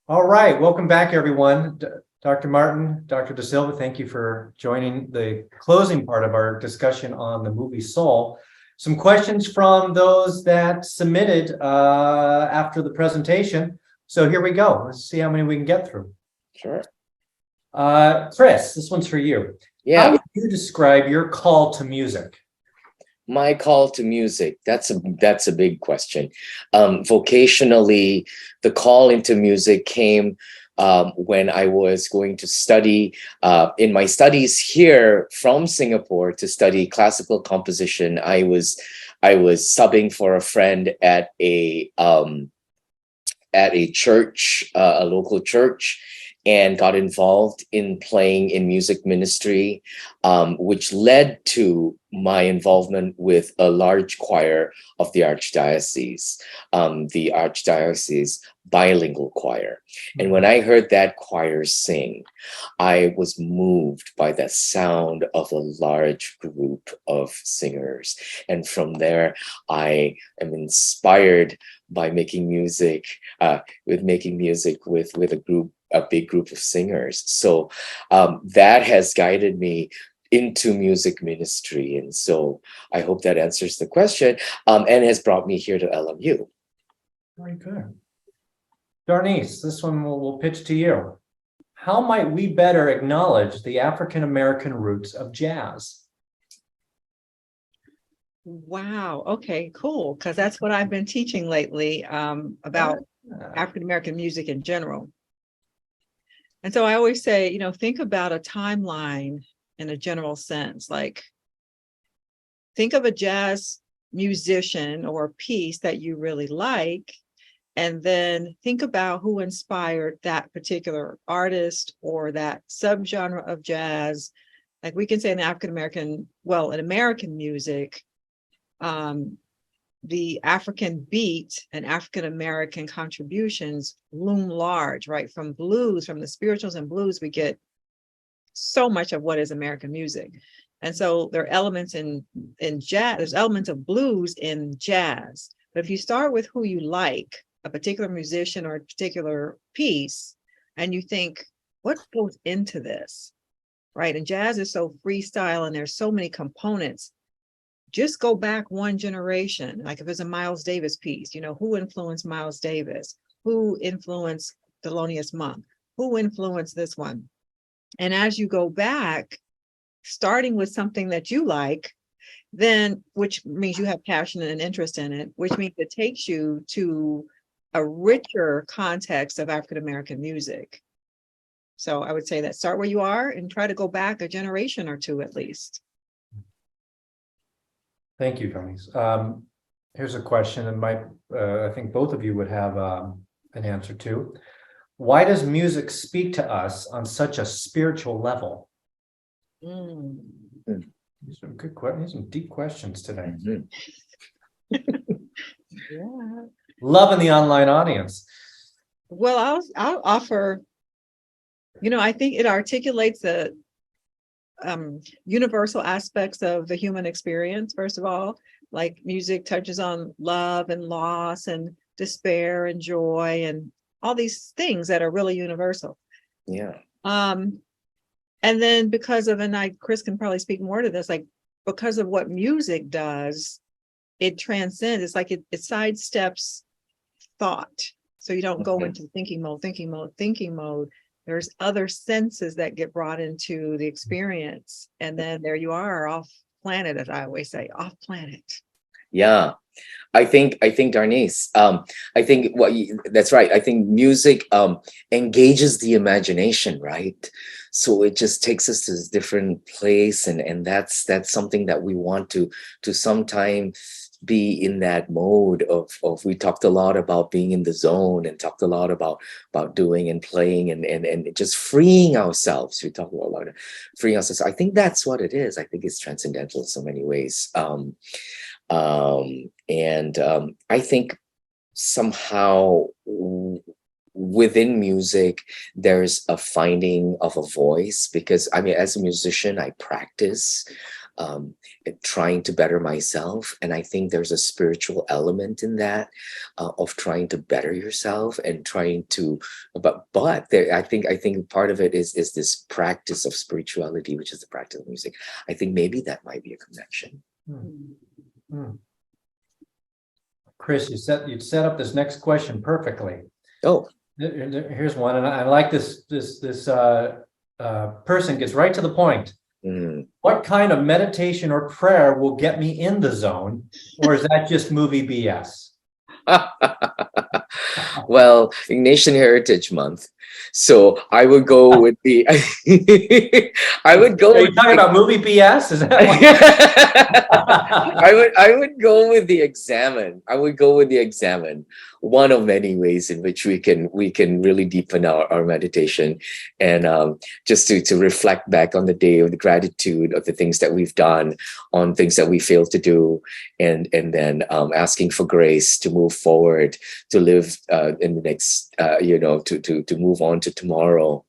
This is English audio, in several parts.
All right, welcome back, everyone. Dr. Martin, Dr. De Silva, thank you for joining the closing part of our discussion on the movie Soul. Some questions from those that submitted after the presentation. So here we go. Let's see how many we can get through. Sure. Chris, this one's for you. Yeah. How would you describe your call to music? My call to music, that's a big question. Vocationally, the call into music came when I was going to study in my studies here from Singapore to study classical composition. I was subbing for a friend at a church, a local church, and got involved in playing in music ministry, which led to my involvement with a large choir of the Archdiocese bilingual choir. And when I heard that choir sing, I was moved by the sound of a large group of singers. And from there, I am inspired by making music with a big group of singers. So that has guided me into music ministry. And so I hope that answers the question and has brought me here to LMU. Very good. Darnise, this one we'll pitch to you. How might we better acknowledge the African-American roots of jazz? Wow. Okay, cool. Because that's what I've been teaching lately about African-American music in general. And so I always say, think about a timeline in a general sense. Like, think of a jazz musician or piece that you really like, and then think about who inspired that particular artist or that subgenre of jazz. Like we can say in African-American, in American music, the African beat and African-American contributions loom large, right? From blues, from the spirituals and blues, we get so much of what is American music. And so there are elements in jazz, there's elements of blues in jazz. But if you start with who you like, a particular musician or a particular piece, and you think, what goes into this, right? And jazz is so freestyle and there's so many components. Just go back one generation. Like if it's a Miles Davis piece, who influenced Miles Davis? Who influenced Thelonious Monk? Who influenced this one? And as you go back, starting with something that you like, then, which means you have passion and interest in it, which means it takes you to a richer context of African-American music. So I would say that start where you are and try to go back a generation or two at least. Thank you, Darnise. Here's a question that I think both of you would have an answer to. Why does music speak to us on such a spiritual level? These are good questions, some deep questions today. Yeah. Loving the online audience. Well, I'll offer, I think it articulates the universal aspects of the human experience. First of all, like music touches on love and loss and despair and joy and all these things that are really universal. Yeah. And then Chris can probably speak more to this, like because of what music does, it transcends. It's like it sidesteps thought. So you don't go into thinking mode. There's other senses that get brought into the experience. And then there you are off planet, as I always say, off planet. Yeah. I think Darnise, I think that's right. I think music engages the imagination, right? So it just takes us to this different place, and that's something that we want to sometime be in that mode of we talked a lot about being in the zone and talked a lot about doing and playing and just freeing ourselves. We talk a lot about freeing ourselves. I think that's what it is. I think it's transcendental in so many ways. I think somehow within music, there's a finding of a voice, because I mean, as a musician, I practice. trying to better myself. And I think there's a spiritual element in that, of trying to better yourself and trying to, but there, I think part of it is this practice of spirituality, which is the practice of music. I think maybe that might be a connection. Chris, you set up this next question perfectly. Oh, here's one, and I like this person gets right to the point. What kind of meditation or prayer will get me in the zone, or is that just movie BS? well, Nation Heritage Month, so I would go with the. I would go. Are you talking about movie BS? Is that I would go with the Examine. I would go with the Examine. One of many ways in which we can really deepen our meditation, and just to reflect back on the day of the gratitude of the things that we've done, on things that we failed to do, and then asking for grace to move forward, to live in the next to move on to tomorrow.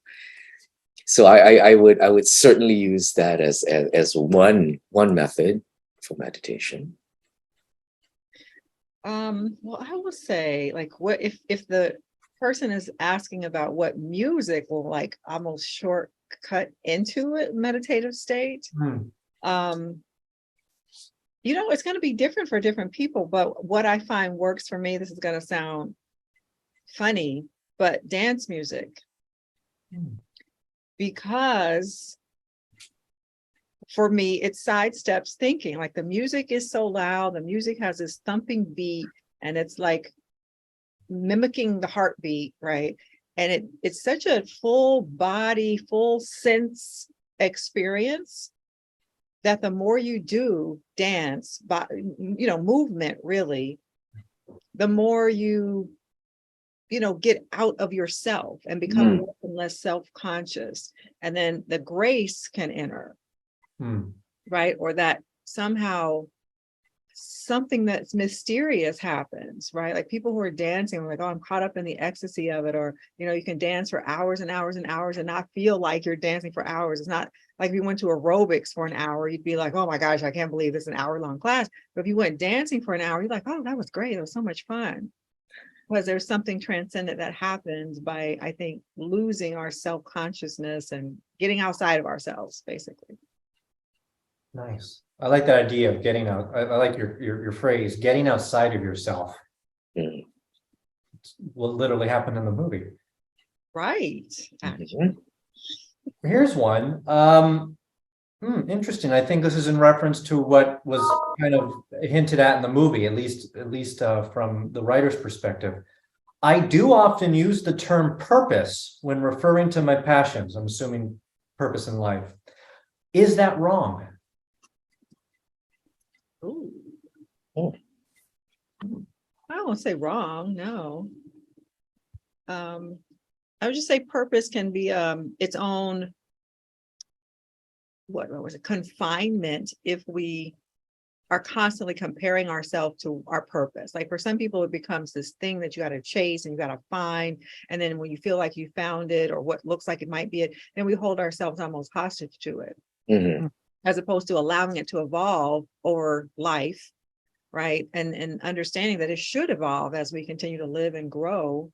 So I would certainly use that as one method for meditation. Well, I will say, like, what if the person is asking about what music will like almost shortcut into a meditative state, it's going to be different for different people. But what I find works for me, this is going to sound funny, but dance music, because for me, it sidesteps thinking. Like, the music is so loud, the music has this thumping beat, and it's like mimicking the heartbeat, right? And it's such a full body, full sense experience that the more you do dance, movement really, the more you get out of yourself and become less and less self-conscious. And then the grace can enter. Right? Or that somehow something that's mysterious happens, right? Like people who are dancing, like, oh, I'm caught up in the ecstasy of it. Or, you can dance for hours and hours and hours and not feel like you're dancing for hours. It's not like if you went to aerobics for an hour, you'd be like, oh my gosh, I can't believe this is an hour-long class. But if you went dancing for an hour, you're like, oh, that was great. It was so much fun. Because there's something transcendent that happens by, I think, losing our self-consciousness and getting outside of ourselves, basically. Nice. I like that idea of getting out. I like your phrase, getting outside of yourself. It's what literally happened in the movie. Right. Here's one. Interesting. I think this is in reference to what was kind of hinted at in the movie, at least from the writer's perspective. I do often use the term purpose when referring to my passions. I'm assuming purpose in life. Is that wrong? Ooh. I won't say wrong, no. I would just say purpose can be its own, what was it, confinement, if we are constantly comparing ourselves to our purpose. Like for some people, it becomes this thing that you got to chase and you got to find. And then when you feel like you found it, or what looks like it might be it, then we hold ourselves almost hostage to it. As opposed to allowing it to evolve over life, right? And understanding that it should evolve as we continue to live and grow.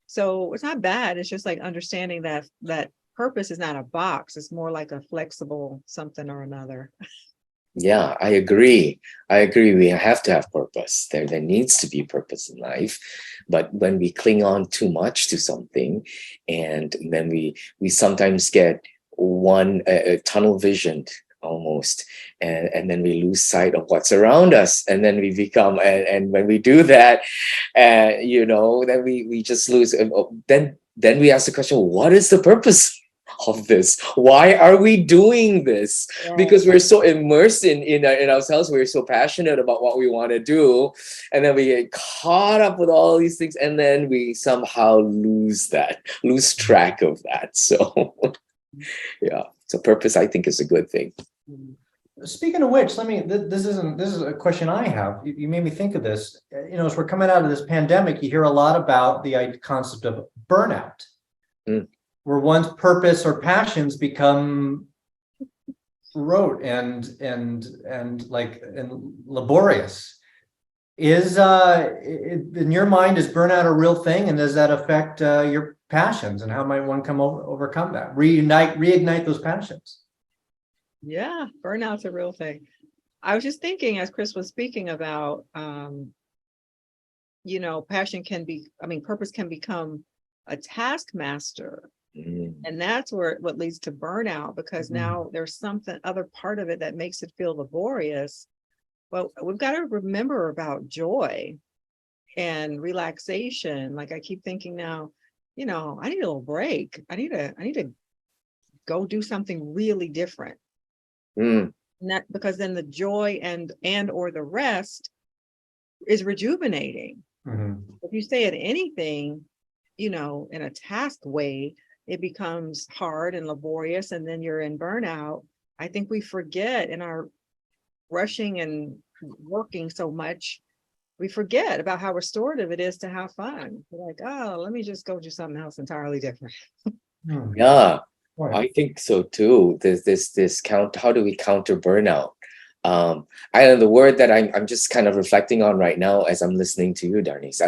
So it's not bad. It's just like understanding that purpose is not a box. It's more like a flexible something or another. Yeah, I agree. We have to have purpose. There needs to be purpose in life. But when we cling on too much to something, and then we sometimes get one tunnel visioned almost, and then we lose sight of what's around us, and then we become, and when we do that, then we just lose. Then we ask the question, what is the purpose of this? Why are we doing this? Yeah. Because we're so immersed in ourselves, we're so passionate about what we want to do, and then we get caught up with all these things, and then we somehow lose track of that. So yeah, so purpose, I think, is a good thing. Speaking of which, this is a question I have. You made me think of this. As we're coming out of this pandemic, you hear a lot about the concept of burnout, where one's purpose or passions become rote and like and laborious. Is in your mind, is burnout a real thing, and does that affect your passions, and how might one overcome that, reignite those passions? Yeah, burnout's a real thing. I was just thinking as Chris was speaking about, passion can be, purpose can become a taskmaster. And that's what leads to burnout, because now there's something other part of it that makes it feel laborious. Well, we've got to remember about joy and relaxation. Like I keep thinking now, I need a little break. I need to go do something really different. Not because then the joy and or the rest is rejuvenating. If you stay at anything, in a task way, it becomes hard and laborious, and then you're in burnout. I think we forget in our rushing and working so much, we forget about how restorative it is to have fun. We're like, oh, let me just go do something else entirely different. Yeah, I think so too. There's this how do we counter burnout? I know the word that I'm just kind of reflecting on right now as I'm listening to you, Darnise,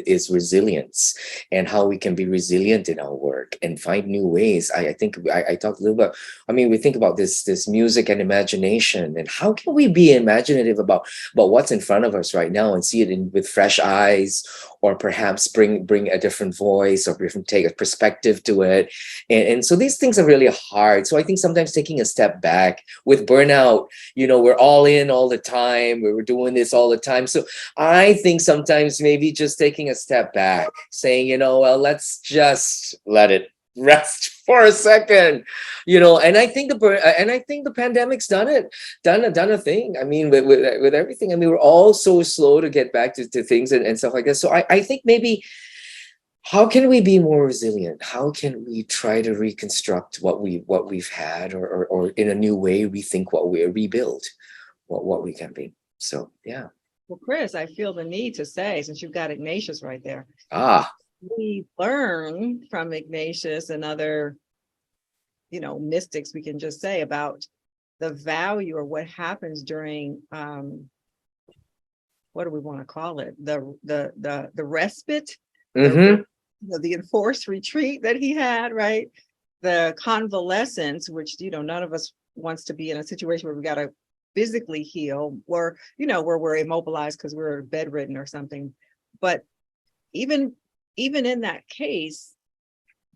is resilience, and how we can be resilient in our work and find new ways. I think I talked a little bit. We think about this music and imagination, and how can we be imaginative about what's in front of us right now and see it with fresh eyes, or perhaps bring a different voice, or take a perspective to it. And so these things are really hard. So I think sometimes taking a step back with burnout, we're all in all the time. We were doing this all the time. So I think sometimes maybe just taking a step back, saying, well, let's just let it rest for a second, and I think the pandemic's done a thing. With everything, we're all so slow to get back to things and stuff like that. So I think maybe, how can we be more resilient? How can we try to reconstruct what we've had, or in a new way rethink what we rebuild what we can be? So yeah. Well, Chris, I feel the need to say, since you've got Ignatius right there, we learn from Ignatius and other, mystics, we can just say, about the value or what happens during what do we want to call it? The respite, the enforced retreat that he had, right? The convalescence, which none of us wants to be in a situation where we got to physically heal, or where we're immobilized because we're bedridden or something. But even in that case,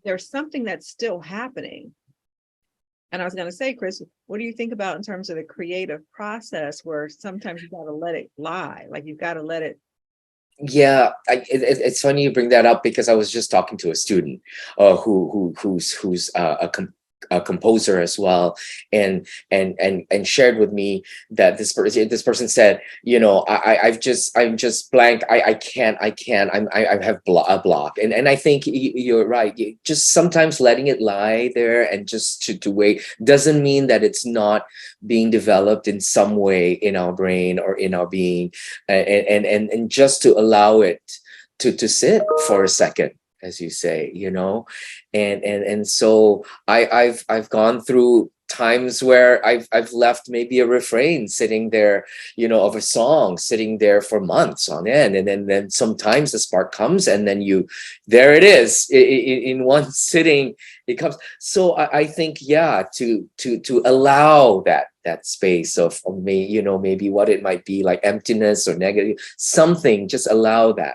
there's something that's still happening. And I was going to say, Chris, what do you think about in terms of the creative process, where sometimes you got to let it lie, like you've got to let it? Yeah, it's funny you bring that up, because I was just talking to a student who's a composer as well, and shared with me that this person said, I'm just blank. I can't. I have a block, and I think you're right. Just sometimes letting it lie there and just to wait doesn't mean that it's not being developed in some way in our brain or in our being, and just to allow it to sit for a second, as you say, and so I've gone through times where I've left maybe a refrain sitting there, of a song sitting there for months on end, and then sometimes the spark comes, and then there it is in one sitting, it comes. So I think, to allow that space of me, maybe what it might be, like emptiness or negative something, just allow that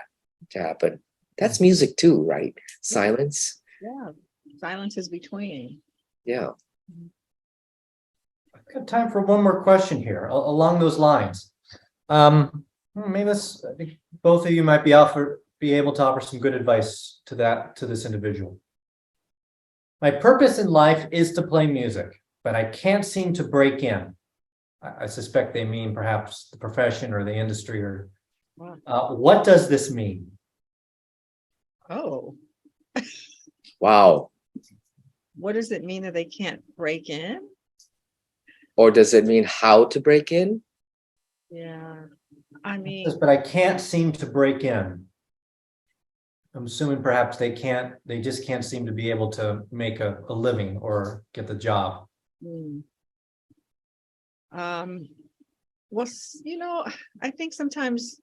to happen. That's music too, right? Silence. Yeah, silence is between. Yeah. I've got time for one more question here along those lines. Maybe both of you might be able to offer some good advice to this individual. My purpose in life is to play music, but I can't seem to break in. I suspect they mean perhaps the profession or the industry, or what does this mean? Oh. Wow. What does it mean that they can't break in? Or does it mean how to break in? Yeah. But I can't seem to break in. I'm assuming perhaps they just can't seem to be able to make a living or get the job. Well, I think sometimes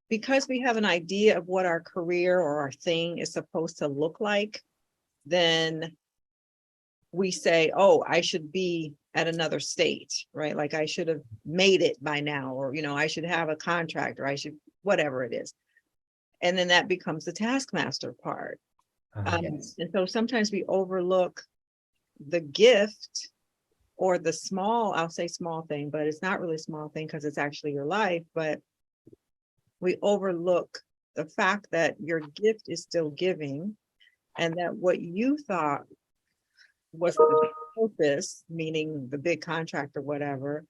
because we have an idea of what our career or our thing is supposed to look like, then we say, oh, I should be at another state, right? Like I should have made it by now, or, I should have a contract, or I should, whatever it is. And then that becomes the taskmaster part. Yes. And so sometimes we overlook the gift or the small, I'll say small thing, but it's not really a small thing because it's actually your life, but we overlook the fact that your gift is still giving, and that what you thought was the purpose, meaning the big contract or whatever,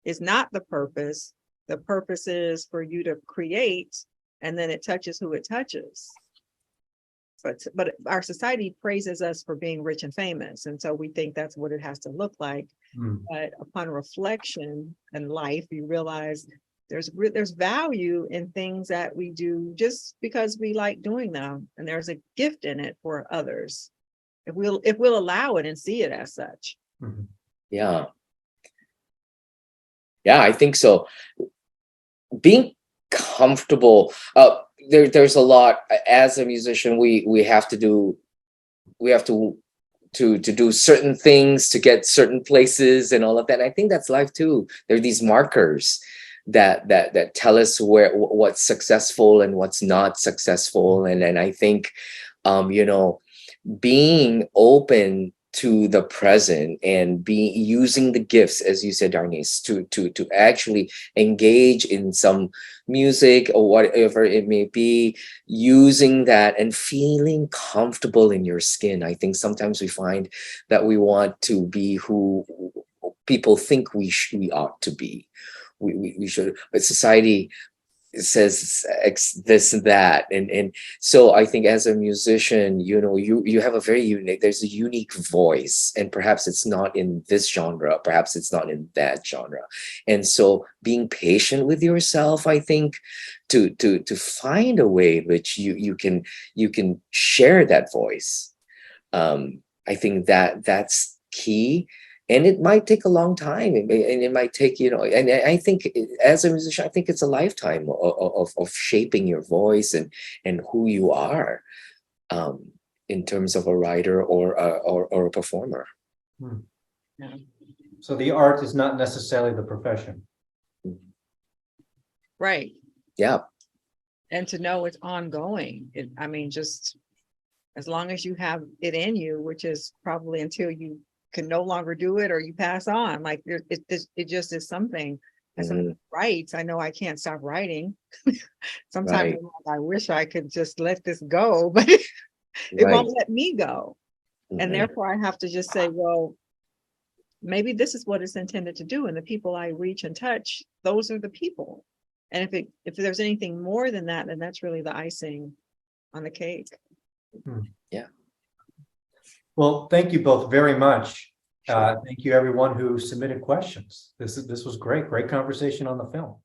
is not the purpose. The purpose is for you to create, and then it touches who it touches. But our society praises us for being rich and famous, and so we think that's what it has to look like. But upon reflection in life, you realize there's value in things that we do just because we like doing them, and there's a gift in it for others if we'll allow it and see it as such. Yeah, I think so. Being comfortable, there's a lot. As a musician, we have to do certain things to get certain places and all of that. And I think that's life too. There are these markers that tell us what's successful and what's not successful. And I think being open to the present and using the gifts, as you said, Darnise, to actually engage in some music or whatever it may be, using that and feeling comfortable in your skin. I think sometimes we find that we want to be who people think we ought to be. We should, but society says this and that, and so I think as a musician, you have a very unique, there's a unique voice, and perhaps it's not in this genre, perhaps it's not in that genre, and so being patient with yourself, I think, to find a way in which you can share that voice. I think that's key. And it might take a long time, and it might take, and I think as a musician, I think it's a lifetime of shaping your voice and who you are, in terms of a writer or a performer. Yeah. So the art is not necessarily the profession. Right. Yeah. And to know it's ongoing. Just as long as you have it in you, which is probably until you can no longer do it or you pass on, like it just is something. As someone writes, I know I can't stop writing. Sometimes I wish I could just let this go, but it won't let me go. And therefore I have to just say, well, maybe this is what it's intended to do, and the people I reach and touch, those are the people. And if there's anything more than that, then that's really the icing on the cake. Yeah. Well, thank you both very much. Thank you everyone who submitted questions. This was great conversation on the film.